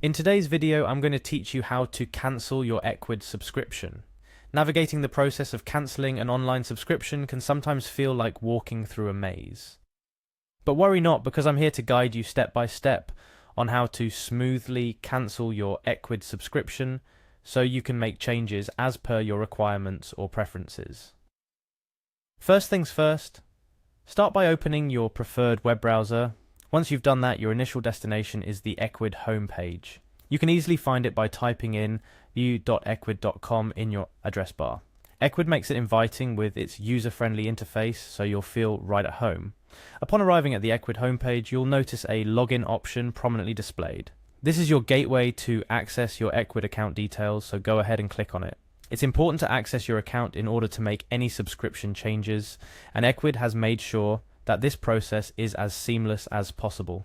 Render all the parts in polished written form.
In today's video, I'm going to teach you how to cancel your Ecwid subscription. Navigating the process of cancelling an online subscription can sometimes feel like walking through a maze. But worry not, because I'm here to guide you step by step on how to smoothly cancel your Ecwid subscription so you can make changes as per your requirements or preferences. First things first, start by opening your preferred web browser. Once you've done that, your initial destination is the Ecwid homepage. You can easily find it by typing in view.ecwid.com in your address bar. Ecwid makes it inviting with its user-friendly interface, so you'll feel right at home. Upon arriving at the Ecwid homepage, you'll notice a login option prominently displayed. This is your gateway to access your Ecwid account details, so go ahead and click on it. It's important to access your account in order to make any subscription changes, and Ecwid has made sure that this process is as seamless as possible.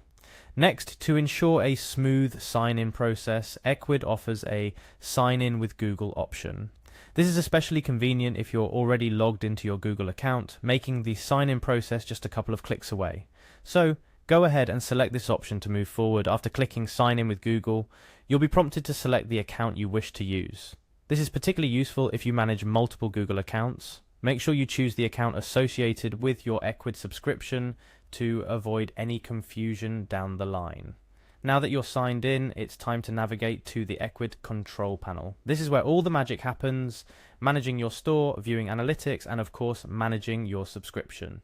Next, to ensure a smooth sign-in process, Ecwid offers a sign-in with Google option. This is especially convenient if you're already logged into your Google account, making the sign-in process just a couple of clicks away. So, go ahead and select this option to move forward. After clicking Sign in with Google, you'll be prompted to select the account you wish to use. This is particularly useful if you manage multiple Google accounts. Make sure you choose the account associated with your Ecwid subscription to avoid any confusion down the line. Now that you're signed in, it's time to navigate to the Ecwid control panel. This is where all the magic happens, managing your store, viewing analytics, and of course, managing your subscription.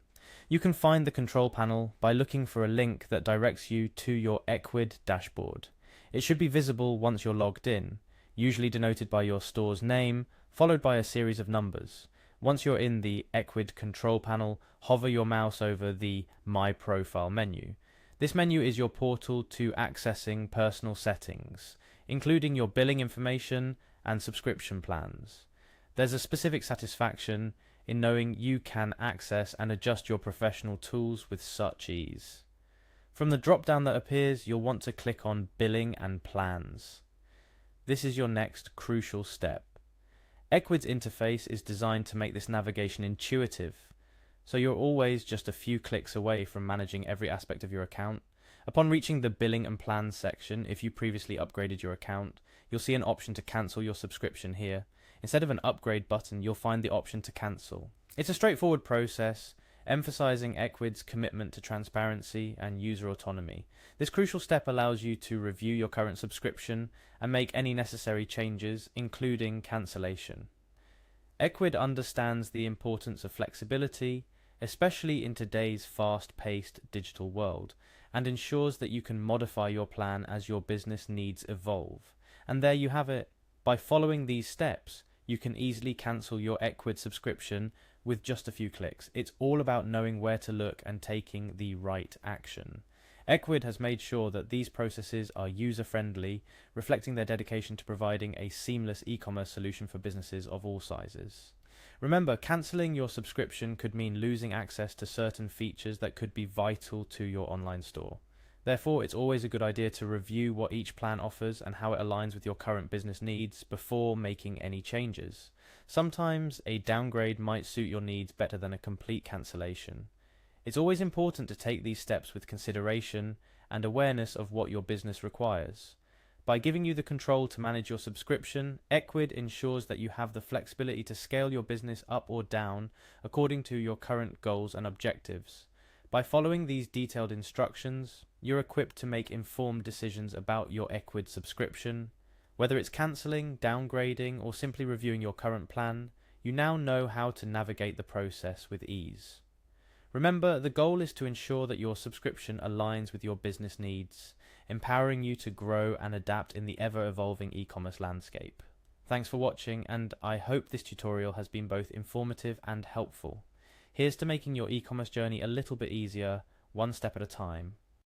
You can find the control panel by looking for a link that directs you to your Ecwid dashboard. It should be visible once you're logged in, usually denoted by your store's name, followed by a series of numbers. Once you're in the Ecwid control panel, hover your mouse over the My Profile menu. This menu is your portal to accessing personal settings, including your billing information and subscription plans. There's a specific satisfaction in knowing you can access and adjust your professional tools with such ease. From the drop-down that appears, you'll want to click on Billing and Plans. This is your next crucial step. Ecwid's interface is designed to make this navigation intuitive, so you're always just a few clicks away from managing every aspect of your account. Upon reaching the Billing and Plans section, if you previously upgraded your account, you'll see an option to cancel your subscription here. Instead of an upgrade button, you'll find the option to cancel. It's a straightforward process, emphasizing Ecwid's commitment to transparency and user autonomy. This crucial step allows you to review your current subscription and make any necessary changes, including cancellation. Ecwid understands the importance of flexibility, especially in today's fast-paced digital world, and ensures that you can modify your plan as your business needs evolve. And there you have it. By following these steps, you can easily cancel your Ecwid subscription with just a few clicks. It's all about knowing where to look and taking the right action. Ecwid has made sure that these processes are user-friendly, reflecting their dedication to providing a seamless e-commerce solution for businesses of all sizes. Remember, cancelling your subscription could mean losing access to certain features that could be vital to your online store. Therefore, it's always a good idea to review what each plan offers and how it aligns with your current business needs before making any changes. Sometimes a downgrade might suit your needs better than a complete cancellation. It's always important to take these steps with consideration and awareness of what your business requires. By giving you the control to manage your subscription, Ecwid ensures that you have the flexibility to scale your business up or down according to your current goals and objectives. By following these detailed instructions, you're equipped to make informed decisions about your Ecwid subscription. Whether it's cancelling, downgrading, or simply reviewing your current plan, you now know how to navigate the process with ease. Remember, the goal is to ensure that your subscription aligns with your business needs, empowering you to grow and adapt in the ever-evolving e-commerce landscape. Thanks for watching, and I hope this tutorial has been both informative and helpful. Here's to making your e-commerce journey a little bit easier, one step at a time.